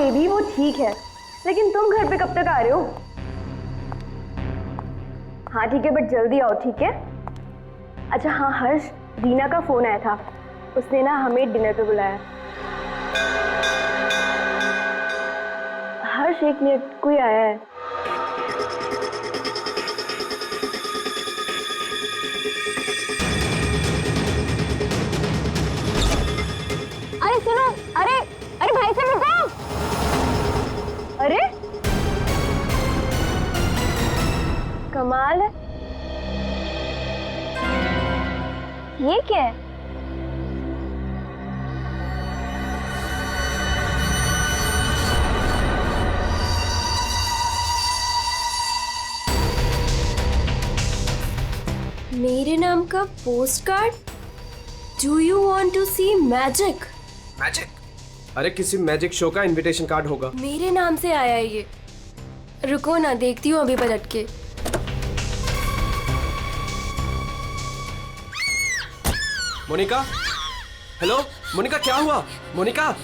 Baby वो ठीक है, लेकिन तुम घर पे कब तक आ रहे हो? हाँ ठीक है, बट जल्दी आओ, ठीक है? अच्छा हाँ हर्ष, दीना का फोन आया था, उसने ना हमें डिनर पे बुलाया। हर्ष एक मिनट, कोई आया है। अरे सुनो, अरे अरे भाई साहब रुको। अरे कमाल है, ये क्या है? मेरे नाम का post card? Do you want to see magic? Magic? अरे किसी मैजिक शो का इनविटेशन कार्ड होगा। मेरे नाम से आया है ये। रुको ना, देखती हूँ अभी पलट के। मोनिका, हेलो मोनिका, क्या हुआ? मोनिका,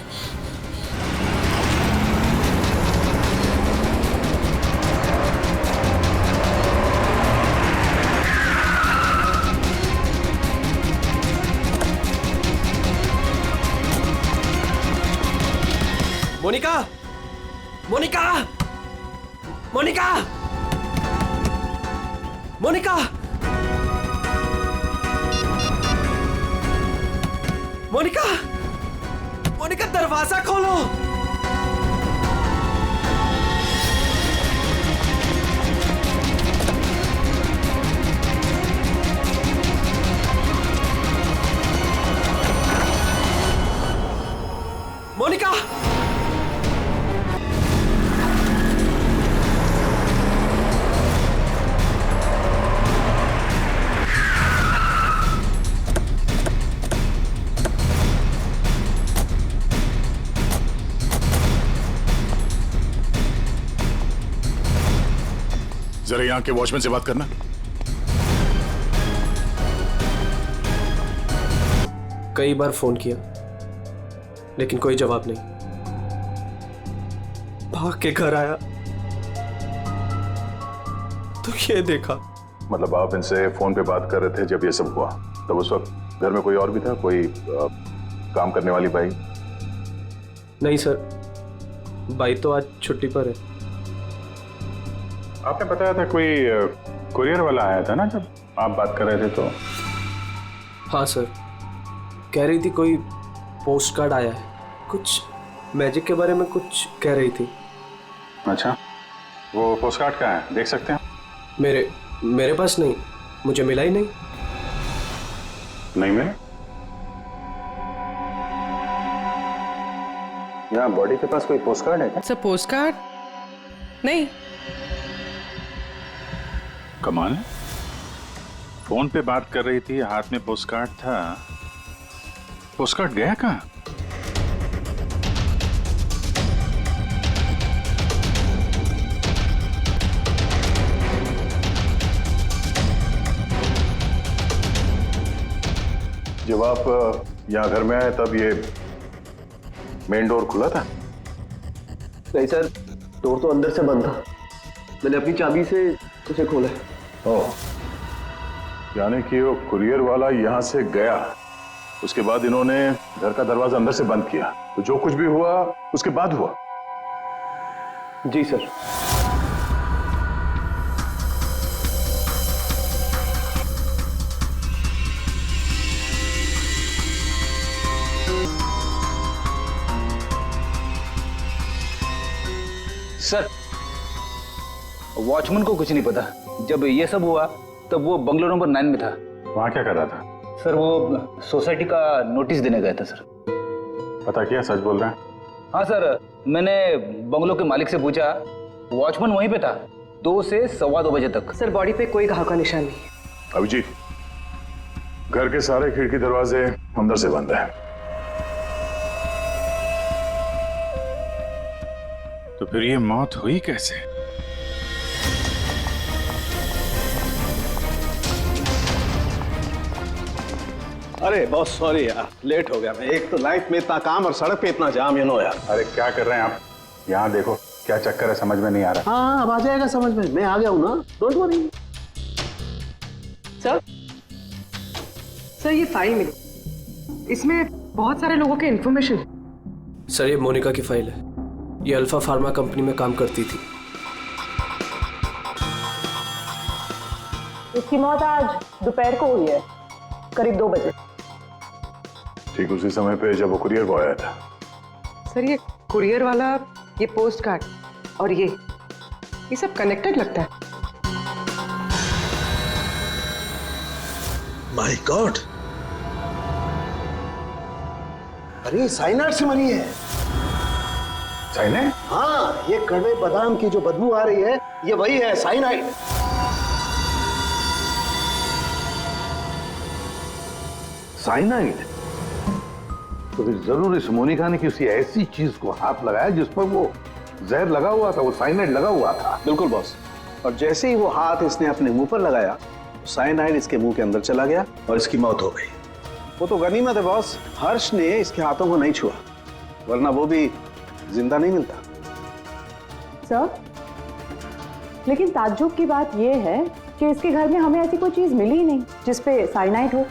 मोनिका, मोनिका, मोनिका, मोनिका, मोनिका, मोनिका, दरवाजा खोलो। मोनिका, जरा यहाँ के वॉचमैन से बात करना। कई बार फोन किया लेकिन कोई जवाब नहीं। भाग के घर आया तो ये देखा। मतलब आप इनसे फोन पे बात कर रहे थे जब ये सब हुआ? तब उस वक्त घर में कोई और भी था? कोई काम करने वाली बाई? नहीं सर, बाई तो आज छुट्टी पर है। आपने बताया था कोई कुरियर वाला आया था ना जब आप बात कर रहे थे तो? हाँ सर, कह रही थी कोई पोस्ट कार्ड आया है, कुछ मैजिक के बारे में कुछ कह रही थी। अच्छा, वो पोस्ट कार्ड कहाँ है, देख सकते हैं? मेरे पास नहीं, मुझे मिला ही नहीं। नहीं मिला? यहाँ बॉडी के पास कोई पोस्ट कार्ड है क्या? सर पोस्ट कार्ड नहीं। कमाल है, फोन पे बात कर रही थी, हाथ में पोस्ट कार्ड था। पोस्ट कार्ड गया कहाँ? जब आप यहाँ घर में आए तब ये मेन डोर खुला था? नहीं सर, डोर तो अंदर से बंद था, मैंने अपनी चाबी से उसे खोला। ओह, यानी कि वो कुरियर वाला यहाँ से गया, उसके बाद इन्होंने घर का दरवाजा अंदर से बंद किया, तो जो कुछ भी हुआ उसके बाद हुआ? जी सर। सर, वॉचमैन को कुछ नहीं पता। जब ये सब हुआ तब वो बंगलो नंबर 9 में था। वहां क्या कर रहा था? सर वो सोसाइटी का नोटिस देने गया था सर। पता किया, सच बोल रहे हैं? हाँ सर, मैंने बंगलो के मालिक से पूछा, वॉचमैन वहीं पे था 2 से 2:15 बजे तक। सर बॉडी पे कोई घाव का निशान नहीं है। अभिजीत, घर के सारे खिड़की दरवाजे अंदर से बंद है, तो फिर ये मौत हुई कैसे? अरे बहुत सॉरी यार, लेट हो गया मैं। एक तो लाइफ में इतना काम और सड़क पे इतना जाम, यार। अरे क्या कर रहे हैं आप? यहाँ देखो क्या चक्कर है, समझ में नहीं आ रहा। हाँ अब आ जाएगा समझ में, मैं आ गया हूँ ना, डोंट वरी। सर सर ये फाइल मिली, इसमें बहुत सारे लोगों के इन्फॉर्मेशन है। सर ये मोनिका की फाइल है। ये अल्फा फार्मा कंपनी में काम करती थी। इसकी मौत आज दोपहर को हुई है, करीब 2 बजे। ठीक उसी समय पे जब वो कुरियर बॉय आया था। सर ये कुरियर वाला, ये पोस्ट कार्ड और ये सब कनेक्टेड लगता है। माय गॉड, अरे साइनाइड से मरी है। साइनाइड? हाँ, ये कड़वे बादाम की जो बदबू आ रही है, ये वही है, साइनाइड। साइनाइड? तो फिर जरूर इस मोनिका ने किसी ऐसी चीज को हाथ लगाया जिस पर वो जहर लगा हुआ था, वो साइनाइड लगा हुआ था। बिल्कुल बॉस। और जैसे ही वो हाथ इसने अपने मुंह पर लगाया, साइनाइड इसके मुंह के अंदर चला गया और इसकी मौत हो गई। वो तो गनीमत है बॉस, हर्ष ने इसके हाथों को नहीं छुआ, वरना वो भी जिंदा नहीं मिलता। सर, लेकिन ताज्जुब की बात यह है कि इसके घर में हमें ऐसी कोई चीज मिली ही नहीं जिसपे साइनाइड हो।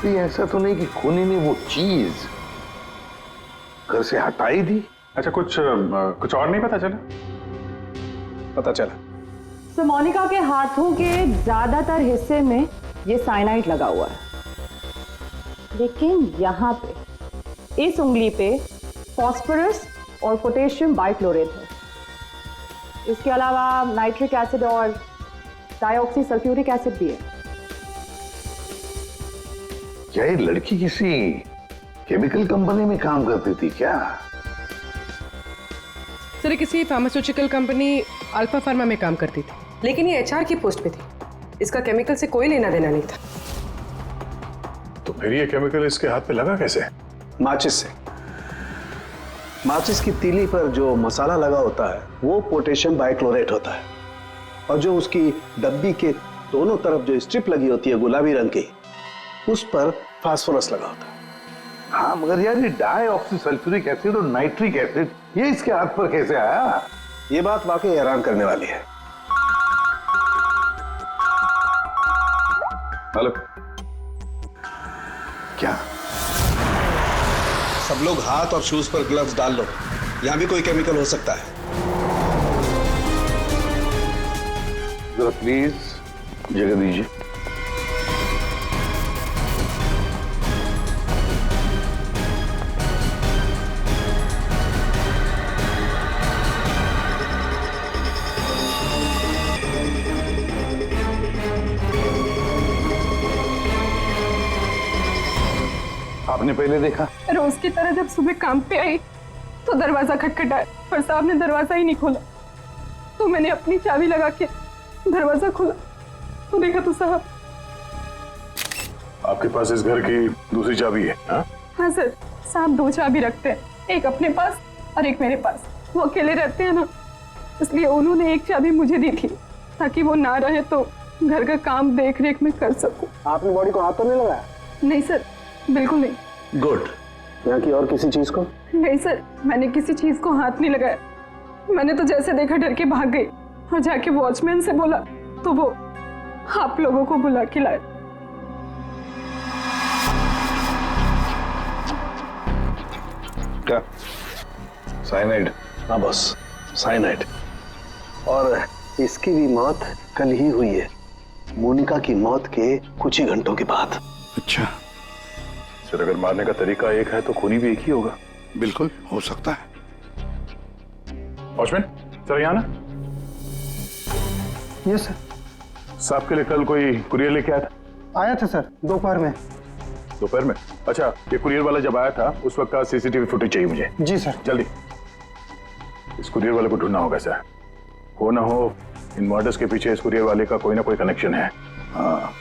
तो ऐसा तो नहीं कि खूनी ने वो चीज घर से हटाई दी? अच्छा, कुछ और नहीं पता चला? पता चला, तो मोनिका के हाथों के ज्यादातर हिस्से में ये साइनाइड लगा हुआ है, लेकिन यहाँ पे इस उंगली पे फास्फोरस और पोटेशियम बाइक्लोरेट है। इसके अलावा नाइट्रिक एसिड और डाइऑक्सी सल्फ्यूरिक एसिड भी है। क्या ये लड़की किसी केमिकल कंपनी में काम करती थी क्या? सर ये किसी फार्मास्यूटिकल कंपनी अल्फा फार्मा में काम करती थी, लेकिन ये एचआर की पोस्ट पे थी। इसका केमिकल से कोई लेना देना नहीं था। तो फिर ये केमिकल इसके हाथ पे लगा कैसे? माचिस से। माचिस की तीली पर जो मसाला लगा होता है वो पोटेशियम बाइक्लोरेट होता है, और जो उसकी डब्बी के दोनों तरफ जो स्ट्रिप लगी होती है गुलाबी रंग की, उस पर फास्फोरस लगा होता है। हाँ, मगर यार ये डाइऑक्सी सल्फ्यूरिक एसिड और नाइट्रिक एसिड ये इसके हाथ पर कैसे आया? ये बात वाकई हैरान करने वाली है। हेलो, क्या? सब लोग हाथ और शूज पर ग्लव्स डाल लो, यहां भी कोई केमिकल हो सकता है। जरा प्लीज जगह दीजिए। आपने पहले देखा? रोज की तरह जब सुबह काम पे आई तो दरवाजा खटखटाया, पर साहब ने दरवाजा ही नहीं खोला। तो मैंने अपनी चाबी लगा के दरवाजा खोला तो देखा तो साहब। आपके पास इस घर की दूसरी चाबी है? हाँ सर, साहब 2 चाबी रखते हैं, एक अपने पास और एक मेरे पास। वो अकेले रहते हैं ना, इसलिए उन्होंने एक चाबी मुझे दी थी ताकि वो ना रहे तो घर का काम देख रेख में कर सकूं। आपने बॉडी को हाथ तो नहीं लगाया? नहीं सर, बिल्कुल नहीं। गुड। यहाँ की और किसी चीज को? नहीं सर, मैंने किसी चीज को हाथ नहीं लगाया। मैंने तो जैसे देखा डर के भाग गई और जाके वॉचमैन से बोला तो वो आप लोगों को बुला के लाए। क्या? साइनाइड? हाँ बॉस, साइनाइड। और इसकी भी मौत कल ही हुई है, मोनिका की मौत के कुछ ही घंटों के बाद। अच्छा, सर अगर मारने का तरीका एक है तो खूनी भी एक ही होगा। बिल्कुल हो सकता है। वॉचमैन सर, यहाँ ना। Yes sir. साहब के लिए कल कोई कुरियर लेके आया था? आया था सर, दोपहर में। दोपहर में? अच्छा, ये कुरियर वाला जब आया था उस वक्त का सीसीटीवी फुटेज चाहिए मुझे। जी सर। जल्दी। इस कुरियर वाले को ढूंढना होगा सर। हो ना हो इन मर्डर्स के पीछे इस कुरियर वाले का कोई ना कोई कनेक्शन है। हाँ।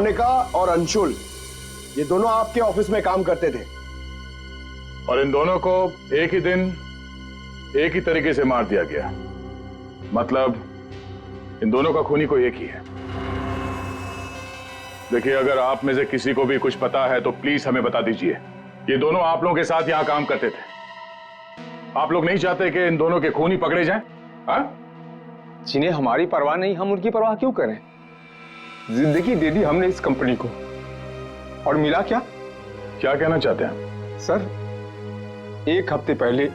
मोनिका और अंशुल ये दोनों आपके ऑफिस में काम करते थे और इन दोनों को एक ही दिन एक ही तरीके से मार दिया गया। मतलब इन दोनों का खूनी कोई एक ही है। देखिए, अगर आप में से किसी को भी कुछ पता है तो प्लीज हमें बता दीजिए। ये दोनों आप लोगों के साथ यहां काम करते थे। आप लोग नहीं चाहते कि इन दोनों के खूनी पकड़े जाएं? हाँ? जिन्हें हमारी परवाह नहीं, हम उनकी परवाह क्यों करें? जिंदगी दे दी हमने इस कंपनी को, और मिला क्या? क्या कहना चाहते हैं सर? एक हफ्ते पहले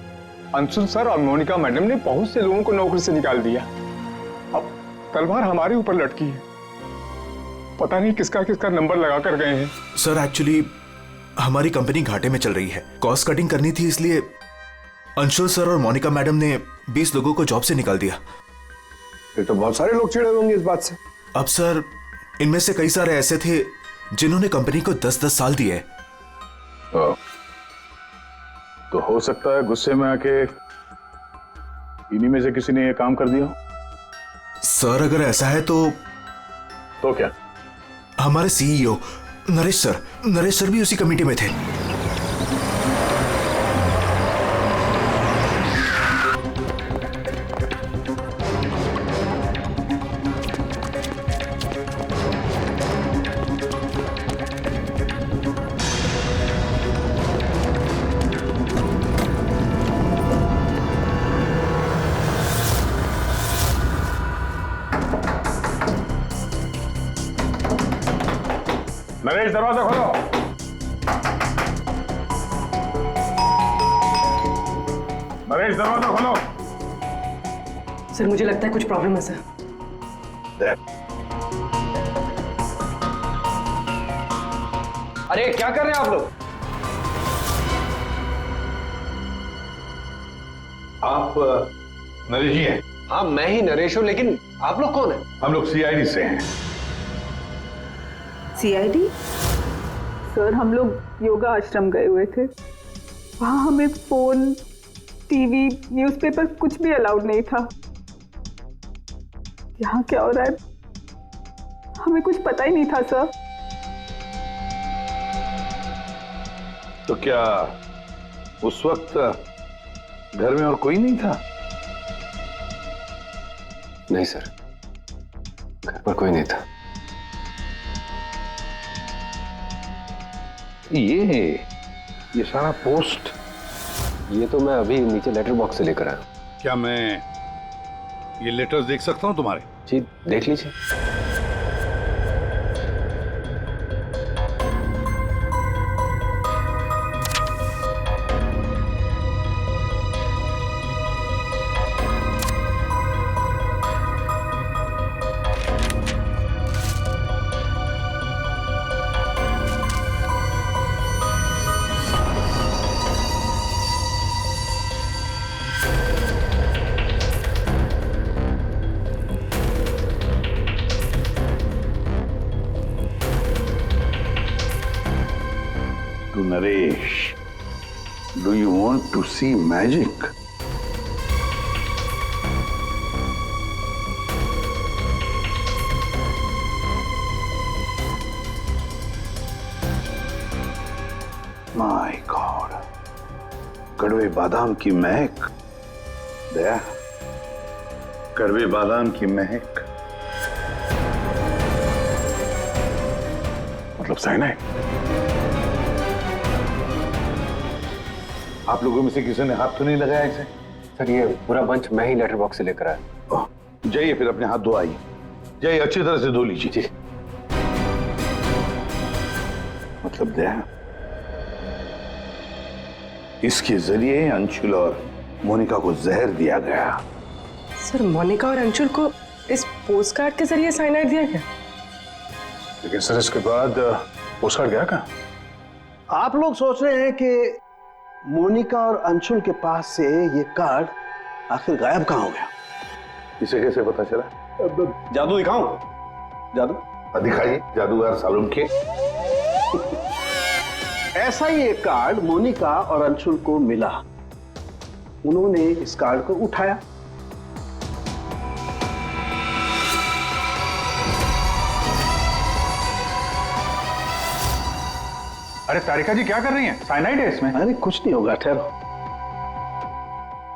अंशुल सर और मोनिका मैडम ने बहुत से लोगों को नौकरी से निकाल दिया। अब तलवार हमारे ऊपर लटकी है। पता नहीं किसका किसका नंबर लगा कर गए हैं। सर एक्चुअली हमारी कंपनी घाटे में चल रही है, कॉस्ट कटिंग करनी थी, इसलिए अंशुल सर और मोनिका मैडम ने 20 लोगों को जॉब से निकाल दिया। फिर तो बहुत सारे लोग चिढ़े होंगे इस बात से। अब सर इनमें से कई सारे ऐसे थे जिन्होंने कंपनी को 10-10 साल दिए। तो हो सकता है गुस्से में आके इन्हीं में से किसी ने ये काम कर दिया। सर अगर ऐसा है तो क्या? हमारे सीईओ नरेश सर भी उसी कमेटी में थे। नरेश, दरवाजा खोलो। नरेश, दरवाजा खोलो। सर मुझे लगता है कुछ प्रॉब्लम है सर। अरे क्या कर रहे हैं आप लोग? आप नरेश जी हैं? हाँ, मैं ही नरेश हूं, लेकिन आप लोग कौन हैं? हम लोग सीआईडी से हैं। सीआईडी? सर हम लोग योगा आश्रम गए हुए थे, वहां हमें फोन, टीवी, न्यूज़पेपर कुछ भी अलाउड नहीं था। यहाँ क्या हो रहा है हमें कुछ पता ही नहीं था सर। तो क्या उस वक्त घर में और कोई नहीं था? नहीं सर, घर पर कोई नहीं था। ये सारा पोस्ट? ये तो मैं अभी नीचे लेटर बॉक्स से लेकर आया। क्या मैं ये लेटर्स देख सकता हूं तुम्हारे? जी देख लीजिए। To Naresh, do you want to see magic? My God, कड़वे बादाम की महक। दया, कड़वे बादाम की महक मतलब साइनाइड। आप लोगों में से किसी ने हाथ तो नहीं लगाया इसे? सर ये पूरा बंच मैं ही लेटर बॉक्स से लेकर आया। जाइए फिर अपने हाथ धो आइए। जाइए अच्छी तरह से धो लीजिए। मतलब दया, इसके जरिए अंशुल और मोनिका को जहर दिया गया। सर मोनिका और अंशुल को इस पोस्ट कार्ड के जरिए साइनाइड दिया गया? लेकिन सर इसके बाद पोस्ट कार्ड गया कहाँ? आप लोग सोच रहे हैं कि मोनिका और अंशुल के पास से ये कार्ड आखिर गायब कहाँ हो गया? इसे कैसे पता चला? जादू दिखाऊं? जादू दिखाइए, जादूगर सालूम के। ऐसा ही एक कार्ड मोनिका और अंशुल को मिला। उन्होंने इस कार्ड को उठाया, अरे तारिका जी क्या कर रही हैं? साइनाइड है इसमें। अरे कुछ नहीं होगा, ठहरो।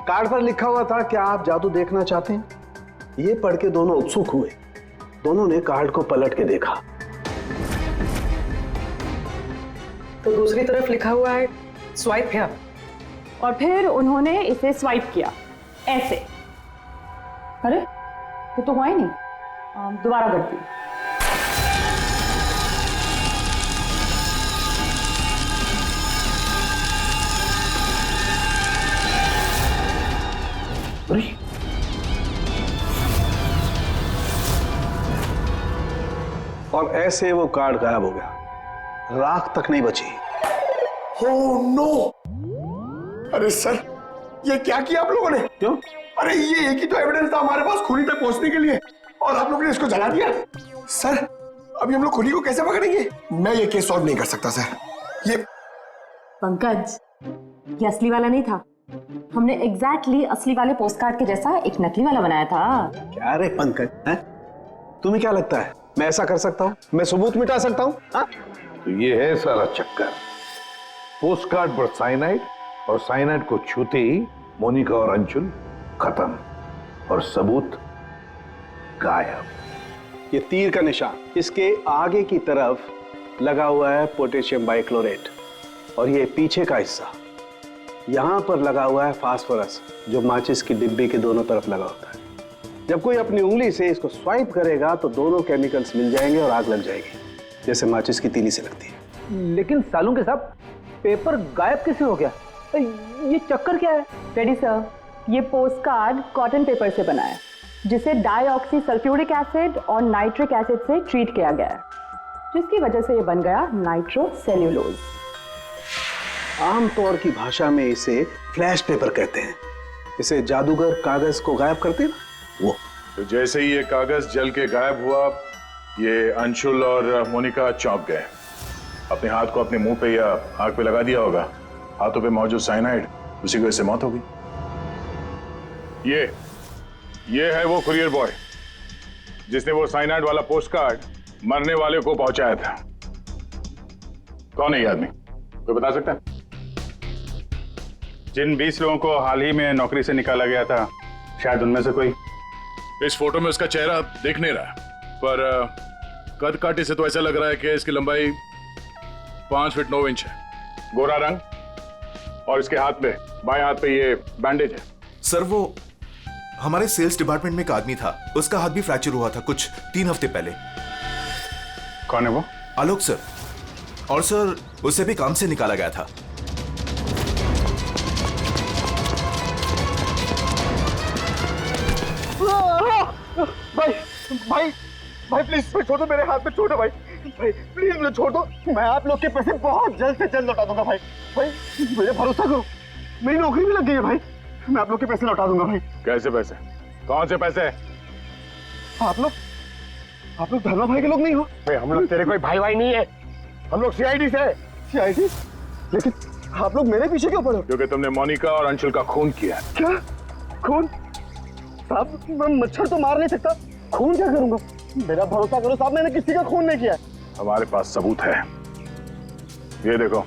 कार्ड पर लिखा हुआ था कि आप जादू देखना चाहते हैं। ये पढ़ के दोनों उत्सुक हुए। दोनों ने कार्ड को पलट के देखा तो दूसरी तरफ लिखा हुआ है स्वाइप हियर। और फिर उन्होंने इसे स्वाइप किया ऐसे। अरे ये तो हुआ ही नहीं। दोबारा करती हूँ। और ऐसे वो कार्ड गायब हो गया, राख तक नहीं बची। Oh no! अरे सर, ये क्या किया आप लोगों ने? क्यों? अरे ये एक ही तो एविडेंस था हमारे पास खूनी तक पहुंचने के लिए, और आप लोगों ने इसको जला दिया। सर, अभी हम लोग खूनी को कैसे पकड़ेंगे? मैं ये केस सॉल्व नहीं कर सकता सर। ये पंकज, ये असली वाला नहीं था। हमने एग्जैक्टली असली वाले पोस्टकार्ड के जैसा एक नकली वाला बनाया था। क्या रे पंकज, हैं? तुम्हें क्या लगता है मैं ऐसा कर सकता हूँ? मैं सबूत मिटा सकता हूँ? तो ये है सारा चक्कर। पोस्टकार्ड पर साइनाइड, और साइनाइड को छूते ही मोनिका और अंशुल खत्म, और सबूत गायब। ये तीर का निशान, इसके आगे की तरफ लगा हुआ है पोटेशियम बाइक्लोरेट, और ये पीछे का हिस्सा यहां पर लगा हुआ है फास्फोरस, जो माचिस की डिब्बी के दोनों तरफ लगा होता है। जब कोई अपनी उंगली से इसको स्वाइप करेगा तो दोनों केमिकल्स मिल जाएंगे और आग लग जाएगी, जैसे माचिस की तीली से लगती है। लेकिन सालों के साथ पेपर गायब कैसे हो गया? ये चक्कर क्या है? रेडी सर, ये पोस्टकार्ड कॉटन पेपर से बना है, जिसे डाईऑक्सी सल्फ्यूरिक एसिड और नाइट्रिक एसिड से ट्रीट किया गया है, जिसकी वजह से ये बन गया नाइट्रोसेल्यूलोज। आमतौर की भाषा में इसे फ्लैश पेपर कहते हैं। इसे जादूगर कागज को गायब करते हैं वो। तो जैसे ही ये कागज जल के गायब हुआ, ये अंशुल और मोनिका चौंक गए। अपने हाथ को अपने मुंह पे या आंख पे लगा दिया होगा। हाथों पे मौजूद साइनाइड, उसी की वजह से मौत हो गई। ये है वो कुरियर बॉय जिसने वो साइनाइड वाला पोस्टकार्ड मरने वाले को पहुंचाया था। कौन है ये आदमी? कोई बता सकता है? जिन 20 लोगों को हाल ही में नौकरी से निकाला गया था, शायद उनमें से कोई। इस फोटो में उसका चेहरा दिख नहीं रहा, पर कद काटे से तो ऐसा लग रहा है कि इसकी लंबाई 5 फीट 9 इंच है। गोरा रंग, और इसके हाथ पे, बाएं हाथ पे ये बैंडेज है। सर, वो हमारे सेल्स डिपार्टमेंट में एक आदमी था, उसका हाथ भी फ्रैक्चर हुआ था कुछ 3 हफ्ते पहले। कौन है वो? आलोक सर। और सर, उसे भी काम से निकाला गया था। भाई प्लीज छोड़ दो, मेरे हाथ में छोड़ दो भाई प्लीज मुझे छोड़ दो। मैं आप लोग के पैसे बहुत जल्द से जल्द लौटा दूंगा भाई मुझे भरोसा करो, मेरी नौकरी भी लग गई है भाई, मैं आप लोग के पैसे लौटा दूंगा भाई। कैसे पैसे? कौन से पैसे? आप लोग धर्मा भाई के लोग नहीं हो? भाई हम लोग तेरे कोई भाई नहीं है, हम लोग सीआईडी से। सीआईडी? लेकिन आप लोग मेरे पीछे क्यों पड़े? क्योंकि तुमने मोनिका और अंशुल का खून किया। क्या खून? साहब मैं मच्छर तो मार नहीं सकता, खून क्या करूंगा? मेरा भरोसा करो साहब, मैंने किसी का खून नहीं किया। हमारे पास सबूत है, ये देखो।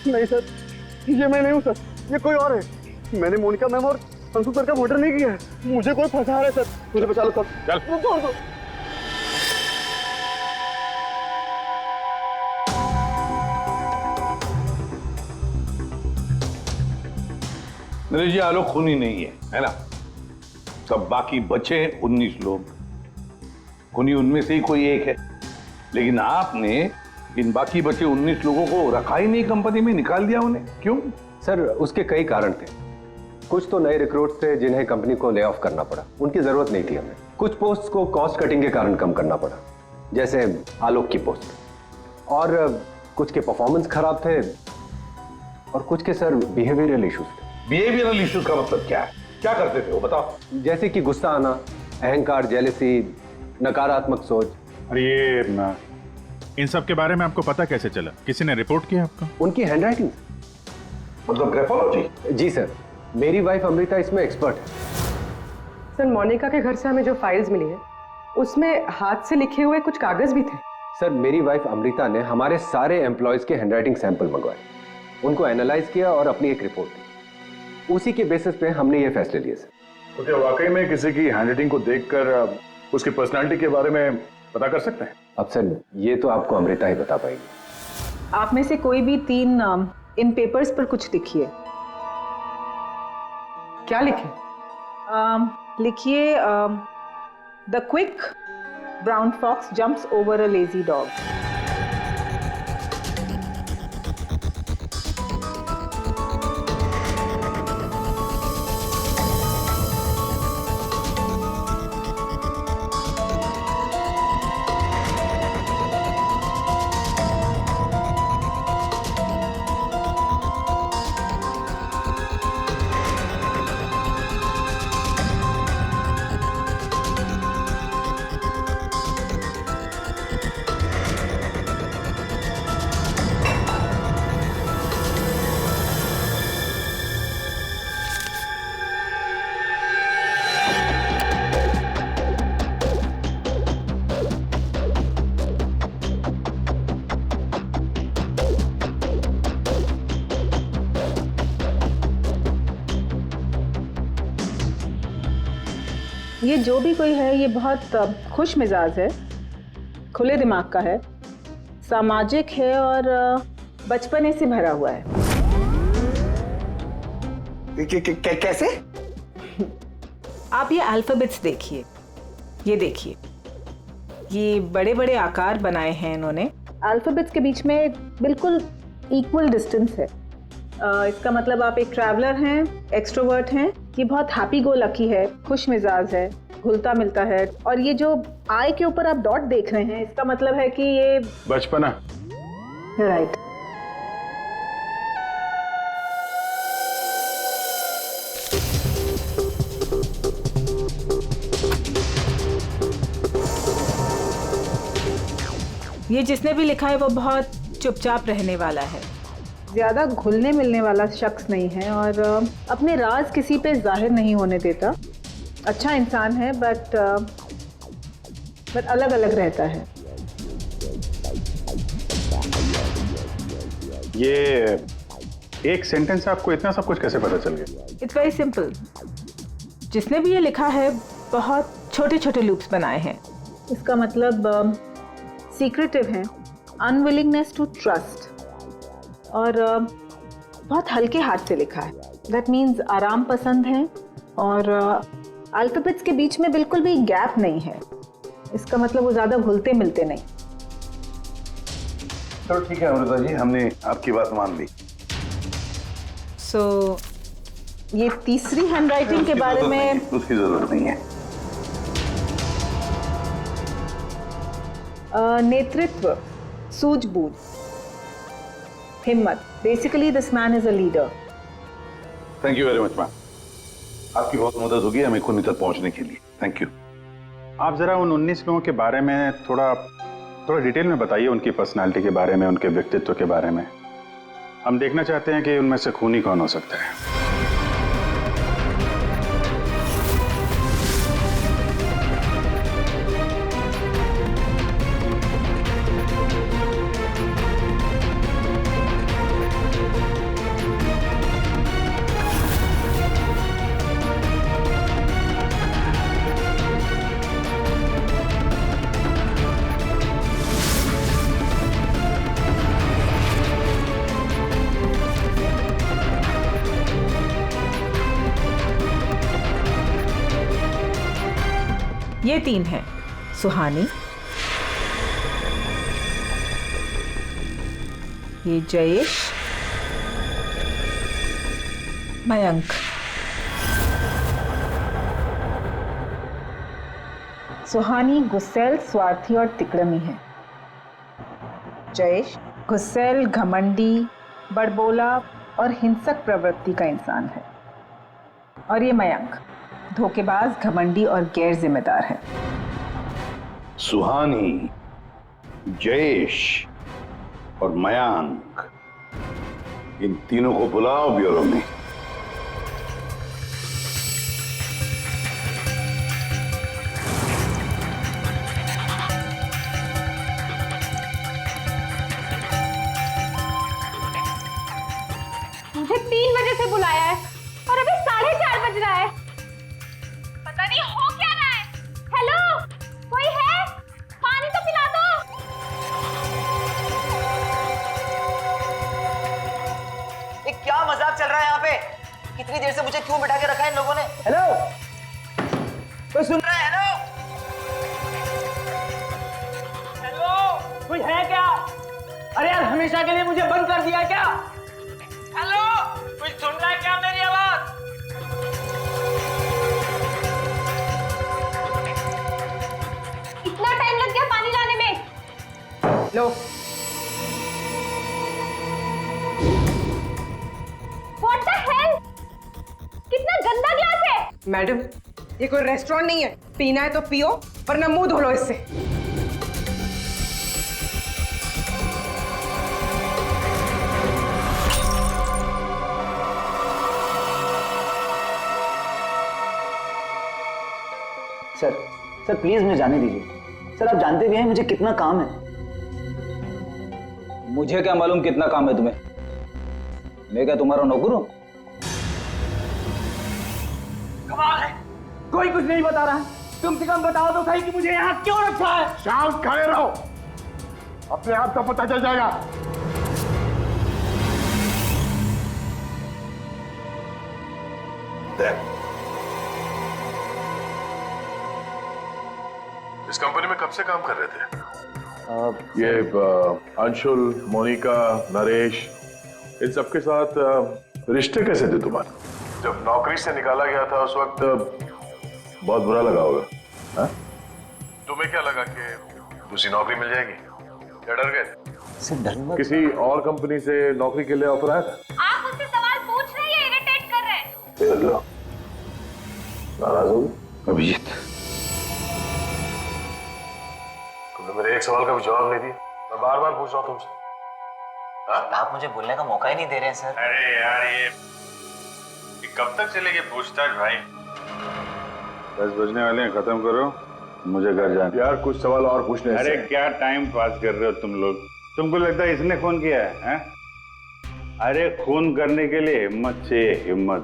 नहीं सर, ये मैं नहीं हूँ सर, ये कोई और है। मैंने मोनिका मैम और अंशु सर का मर्डर नहीं किया है, मुझे कोई फंसा रहा है सर, मुझे बचा लो सर। चल छोड़ दो। मेरे जी आलोक खूनी नहीं है ना? तब बाकी बचे 19 लोग, खूनी उनमें से ही कोई एक है। लेकिन आपने इन बाकी बचे 19 लोगों को रखा ही नहीं कंपनी में, निकाल दिया उन्हें, क्यों? सर उसके कई कारण थे। कुछ तो नए रिक्रूट थे जिन्हें कंपनी को ले ऑफ करना पड़ा, उनकी जरूरत नहीं थी हमें। कुछ पोस्ट को कॉस्ट कटिंग के कारण कम करना पड़ा, जैसे आलोक की पोस्ट। और कुछ के परफॉर्मेंस खराब थे, और कुछ के सर बिहेवियरल इश्यूज थे। बिहेवियरल इश्यूज का मतलब क्या है? क्या करते थे वो बताओ? जैसे कि गुस्सा आना, अहंकार, जेलसी, नकारात्मक सोच। अरे ये इन सब के बारे में आपको पता कैसे चला? किसी ने रिपोर्ट किया आपको? उनकी हैंडराइटिंग। मतलब ग्राफोलॉजी? जी सर, मेरी वाइफ अमृता इसमें एक्सपर्ट है। सर मोनिका के घर से हमें जो फाइल्स मिली है उसमें हाथ से लिखे हुए कुछ कागज भी थे। सर, मेरी वाइफ अमृता ने हमारे सारे एम्प्लॉयज के हैंडराइटिंग सैंपल मंगवाए, उनको एनालाइज किया और अपनी एक रिपोर्ट दी। उसी के बेसिस पे हमने ये फैसले लिए सर। तो क्या वाकई में किसी की हैंडराइटिंग को देखकर उसकी पर्सनालिटी के बारे में पता कर सकते हैं? अब सर, ये तो आपको अमृता ही बता पाएगी। आप में से कोई भी 3 नाम इन पेपर्स पर कुछ लिखिए। क्या लिखे? लिखिए the quick brown fox jumps over a lazy dog. ये जो भी कोई है, ये बहुत खुश मिजाज है, खुले दिमाग का है, सामाजिक है और बचपने से भरा हुआ है। कैसे? आप ये अल्फाबेट्स देखिए, ये देखिए, ये बड़े बड़े आकार बनाए हैं इन्होंने। अल्फाबेट्स के बीच में बिल्कुल इक्वल डिस्टेंस है। इसका मतलब आप एक ट्रैवलर हैं, एक्सट्रोवर्ट हैं, ये बहुत हैप्पी गो लकी है, खुश मिजाज है, घुलता मिलता है। और ये जो आई के ऊपर आप डॉट देख रहे हैं, इसका मतलब है कि ये बचपना। राइट। ये जिसने भी लिखा है वो बहुत चुपचाप रहने वाला है, ज़्यादा घुलने मिलने वाला शख्स नहीं है और अपने राज किसी पे जाहिर नहीं होने देता। अच्छा इंसान है, बट अलग अलग रहता है। ये एक सेंटेंस से आपको इतना सब कुछ कैसे पता चल गया? It's very simple. जिसने भी ये लिखा है बहुत छोटे छोटे लूप्स बनाए हैं। इसका मतलब सीक्रेटिव है, अनविलिंगनेस टू ट्रस्ट, और बहुत हल्के हाथ से लिखा है। दैट मीन्स आराम पसंद है और अल्फाबेट्स के बीच में बिल्कुल भी गैप नहीं है। इसका मतलब वो ज़्यादा घुलते मिलते नहीं। चलो ठीक है अमृता जी, हमने आपकी बात मान ली। सो ये तीसरी हैंडराइटिंग के बारे में उसकी जरूरत नहीं है। नेतृत्व, सूझबूझ, हिम्मत। Basically this man is a leader. Thank you very much ma'am, आपकी बहुत मदद होगी हमें खूनी तक पहुंचने के लिए। Thank you. आप जरा उन 19 लोगों के बारे में थोड़ा डिटेल में बताइए, उनकी पर्सनालिटी के बारे में, उनके व्यक्तित्व के बारे में। हम देखना चाहते हैं कि उनमें से खूनी कौन हो सकता है। ये 3 हैं, सुहानी, ये जयेश, मयंक। सुहानी गुस्सैल, स्वार्थी और तिकड़मी है। जयेश गुस्सैल, घमंडी, बड़बोला और हिंसक प्रवृत्ति का इंसान है। और ये मयंक धोखेबाज, घमंडी और गैर जिम्मेदार है। सुहानी, जयेश और मयांक, इन तीनों को बुलाओ ब्यूरो में। 3 बजे से बुलाया है और अभी 4:30 बज रहा है। पता नहीं हो क्या रहा है। हेलो, कोई है? पानी तो पिला दो। ये क्या मजाक चल रहा है यहाँ पे? कितनी देर से मुझे क्यों बिठा के रखा है इन लोगों ने? हेलो, कोई सुन रहा है? हेलो, हेलो, कोई है क्या? अरे यार, हमेशा के लिए मुझे बंद कर दिया क्या? हेलो, कोई सुन रहा है क्या मेरी आवाज? इतना टाइम लग गया पानी लाने में। लो, What the hell? कितना गंदा ग्लास है। मैडम, ये कोई रेस्टोरेंट नहीं है। पीना है तो पियो, वरना मुंह धो लो इससे। सर प्लीज मुझे जाने दीजिए। सर आप जानते भी हैं मुझे कितना काम है। मुझे क्या मालूम कितना काम है तुम्हें? मैं क्या तुम्हारा नौकर हूं? कमाल है, कोई कुछ नहीं बता रहा है। कम से कम बताओ तो सही कि मुझे यहाँ क्यों रखा है। शांत खड़े रहो, अपने आप का पता चल जाएगा। इस कंपनी में कब से काम कर रहे थे? ये अंशुल, मोनिका, नरेश, इन सबके साथ रिश्ते कैसे थे तुम्हारे? जब नौकरी से निकाला गया था उस वक्त बहुत बुरा लगा होगा, हाँ? तुम्हें क्या लगा कि दूसरी नौकरी मिल जाएगी? क्या डर गए? किसी और कंपनी से नौकरी के लिए ऑफर आया था? आप मुझसे सवाल पूछ रहे हैं या इरिटेट कर रहे हैं? नाराज हो अभिजीत? तुमने मेरे एक सवाल का भी जवाब नहीं दिया। मैं बार बार पूछ रहा हूँ तुमसे। आप मुझे बोलने का मौका ही नहीं दे रहे हैं सर। अरे यार, ये कब तक चलेगी पूछताछ भाई? 10 बजने वाले हैं, खत्म करो, मुझे घर जाना। यार कुछ सवाल और पूछने। अरे क्या टाइम पास कर रहे हो तुम लोग? तुमको लगता है इसने खून किया है? अरे खून करने के लिए हिम्मत चाहिए, हिम्मत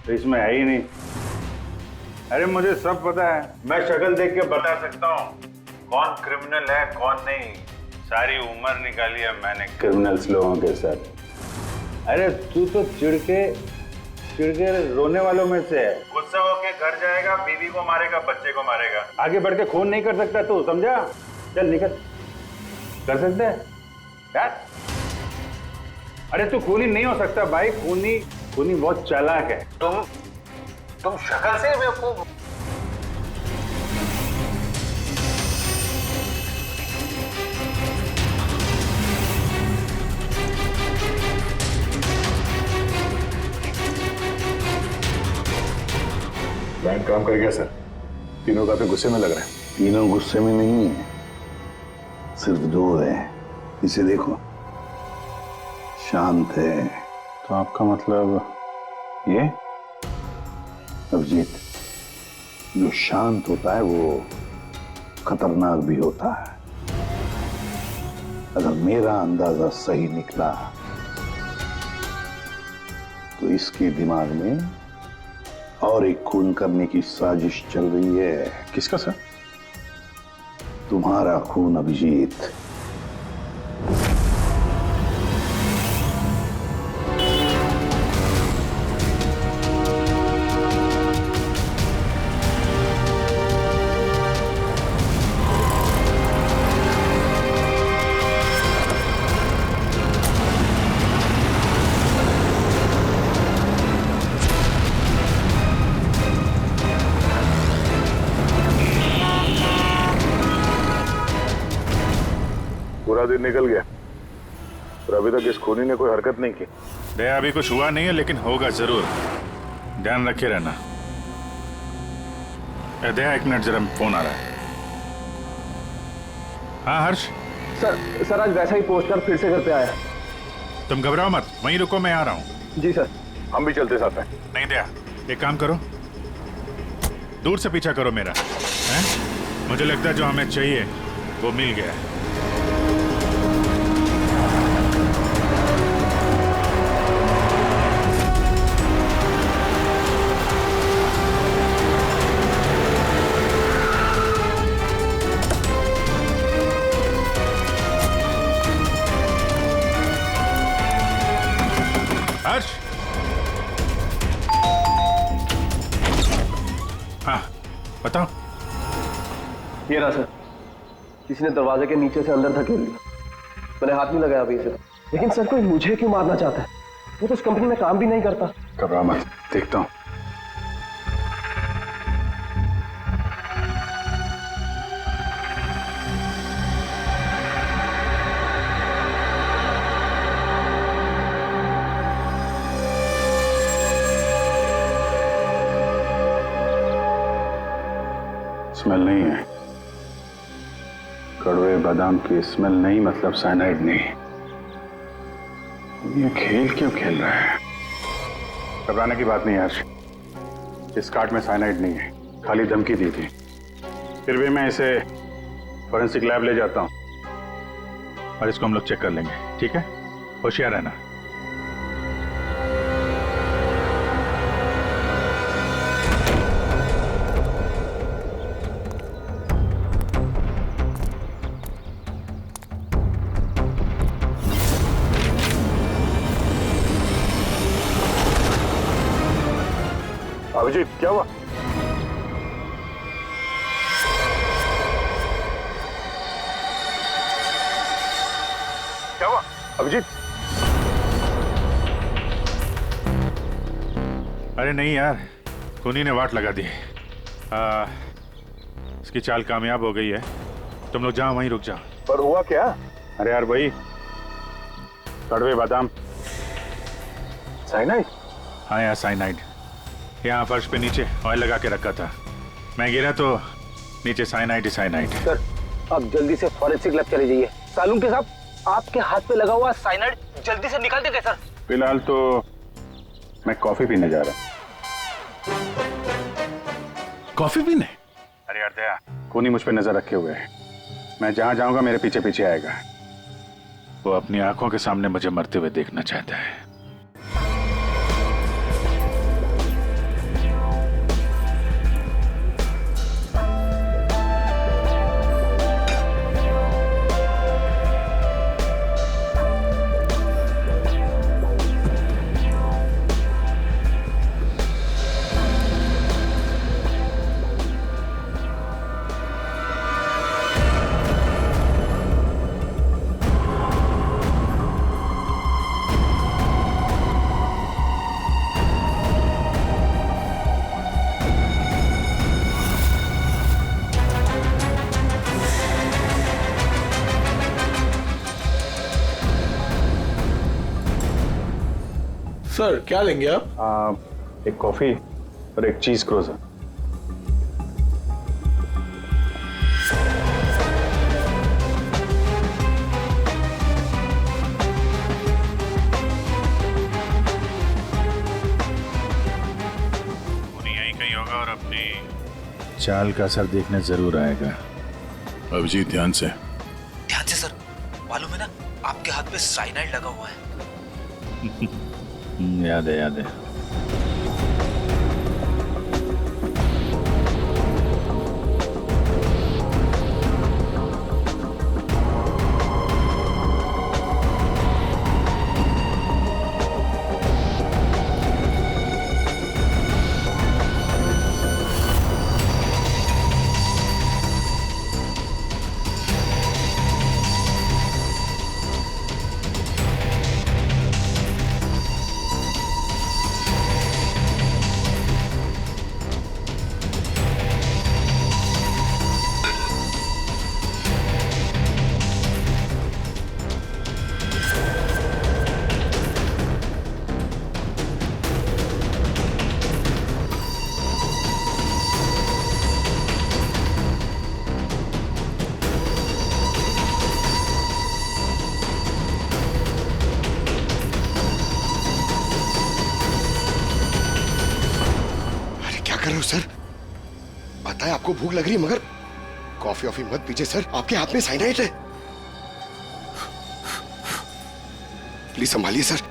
तो इसमें है ही नहीं। अरे मुझे सब पता है, मैं शक्ल देख के बता सकता हूँ कौन क्रिमिनल है कौन नहीं। सारी उम्र निकाली है मैंने क्रिमिनल्स लोगों के साथ। अरे तू तो चिढ़ के रोने वालों में से है। गुस्सा होके घर जाएगा, बीवी को मारेगा, बच्चे को मारेगा, आगे बढ़ के खून नहीं कर सकता तू, समझा? चल निकल। कर सकते है यार? अरे तू खूनी नहीं हो सकता भाई, खूनी बहुत चालाक है। तुम शक्ल से बेवकूफ। बैंक काम कर गया सर। तीनों काफी गुस्से में लग रहे हैं। तीनों गुस्से में नहीं है, सिर्फ 2 है। इसे देखो, शांत है। तो आपका मतलब ये? अभिजीत, जो शांत होता है वो खतरनाक भी होता है। अगर मेरा अंदाजा सही निकला तो इसके दिमाग में और एक खून करने की साजिश चल रही है। किसका सर? तुम्हारा खून अभिजीत। पूरा दिन निकल गया पर अभी तक इस खूनी ने कोई हरकत नहीं की। दया अभी कुछ हुआ नहीं है, लेकिन होगा जरूर, ध्यान रखे रहना। दया 1 मिनट, जरा फोन आ रहा है। हाँ हर्ष? सर आज वैसा ही पोस्टर फिर से घर पे आया। तुम घबराओ मत, वहीं रुको, मैं आ रहा हूँ। जी सर। हम भी चलते साथ में। नहीं दया, एक काम करो, दूर से पीछा करो मेरा, हैं? मुझे लगता है जो हमें चाहिए वो मिल गया है। हर्ष। हाँ बताओ। ये रहा सर, किसी ने दरवाजे के नीचे से अंदर धकेल दिया। मैंने हाथ नहीं लगाया अभी इसे, लेकिन सर कोई मुझे क्यों मारना चाहता है? वो तो उस कंपनी में काम भी नहीं करता। घबरा मत, देखता हूं। स्मेल नहीं है, कड़वे बादाम की स्मेल नहीं, मतलब साइनाइड नहीं। ये खेल क्यों खेल रहा है? घबराने की बात नहीं है हर्ष, इस कार्ड में साइनाइड नहीं है, खाली धमकी दी थी। फिर भी मैं इसे फॉरेंसिक लैब ले जाता हूं और इसको हम लोग चेक कर लेंगे, ठीक है? होशियार रहना। अभिजीत क्या हुआ? क्या हुआ अभिजीत? अरे नहीं यार, खूनी ने वाट लगा दी। इसकी चाल कामयाब हो गई है। तुम लोग जाओ, वहीं रुक जाओ। पर हुआ क्या? अरे यार वही कड़वे बादाम। साइनाइड? हाँ यार साइनाइड। यहाँ फर्श पे नीचे ऑयल लगा के रखा था, मैं गिरा तो नीचे साइनाइड ही साइनाइड। सर आप जल्दी से फॉरेंसिक लैब चले जाइए। सालून के साहब, आपके हाथ पे लगा हुआ साइनाइड जल्दी से निकाल देंगे सर। फिलहाल तो मैं कॉफी पीने जा रहा। कॉफी पीने? अरे यार दया, खूनी मुझ पे नजर रखे हुए है। मैं जहां जाऊंगा मेरे पीछे पीछे आएगा। वो अपनी आंखों के सामने मुझे मरते हुए देखना चाहता है। सर क्या लेंगे आप? एक कॉफी और एक चीज क्रोजर। यहीं कहीं होगा और अपनी चाल का असर देखने जरूर आएगा। अभिजीत ध्यान से। ध्यान से सर, मालूम है ना आपके हाथ पे साइनाइड लगा हुआ है। याद है याद है। कर रहे हो सर? पता है आपको भूख लग रही है, मगर कॉफी ऑफी मत पीजिए सर, आपके हाथ में साइनाइड है। Please संभालिए sir.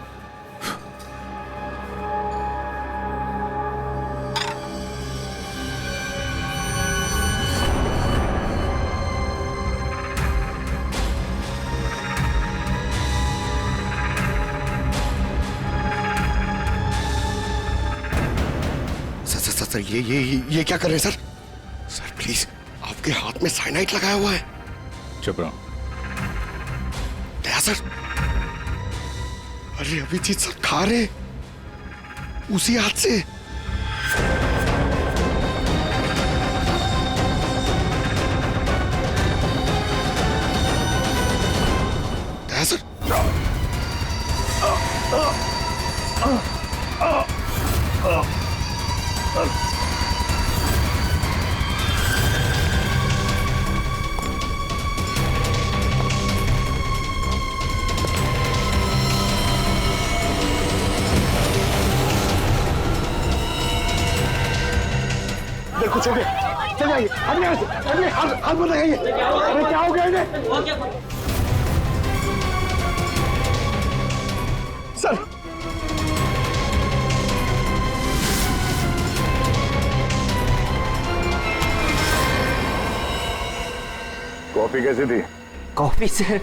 सर ये क्या कर रहे हैं सर? सर प्लीज, आपके हाथ में साइनाइड लगाया हुआ है। चुप रहो। दया सर, अरे अभिजीत सर खा रहे उसी हाथ से। दया सर, मेरे को छोड़िए, चल जाइए। अरे हाथ मत लगाइए। अरे क्या हो गया इन्हें? सर, कॉफी कैसी थी? कॉफी सर,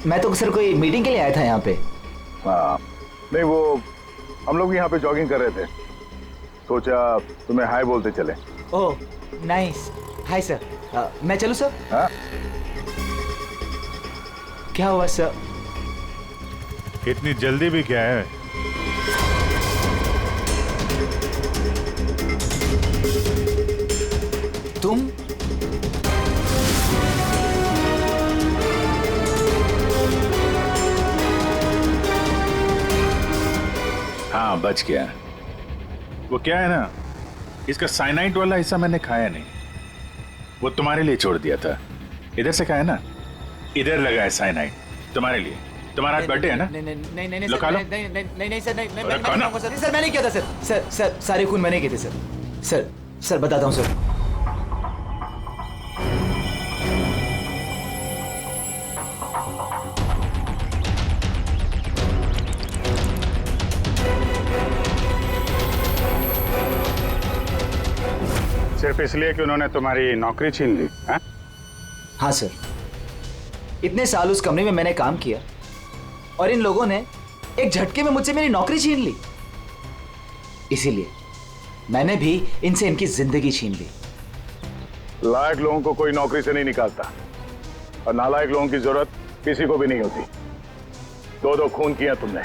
मैं तो सर कोई मीटिंग के लिए आया था यहाँ पे। हाँ, नहीं वो हम लोग यहाँ पे जॉगिंग कर रहे थे, सोचा तुम्हें हाय बोलते चले। Oh nice, hi sir. मैं चलूँ सर? हाँ? क्या हुआ सर? इतनी जल्दी भी क्या है? तुम हाँ, बच गया। वो क्या है ना, इसका साइनाइड वाला हिस्सा मैंने खाया नहीं, वो तुम्हारे लिए छोड़ दिया था। इधर से खाया ना, इधर लगा है साइनाइड तुम्हारे लिए। तुम्हारा बर्थडे है ना? नहीं लो खा लो। नहीं सर, नहीं अरे खाना। सर मैंने किया था सर, सारे खून मैंने किए थे सर बताता हूँ सर। सिर्फ इसलिए कि उन्होंने तुम्हारी नौकरी छीन ली? हाँ सर, इतने साल उस कंपनी में मैंने काम किया और इन लोगों ने एक झटके में मुझसे मेरी नौकरी छीन ली। इसीलिए मैंने भी इनसे इनकी जिंदगी छीन ली। लायक लोगों को कोई नौकरी से नहीं निकालता और नालायक लोगों की जरूरत किसी को भी नहीं होती। दो खून किया तुमने,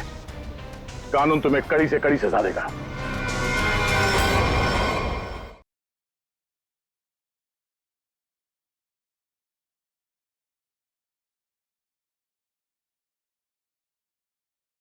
कानून तुम्हें कड़ी से कड़ी सजा देगा।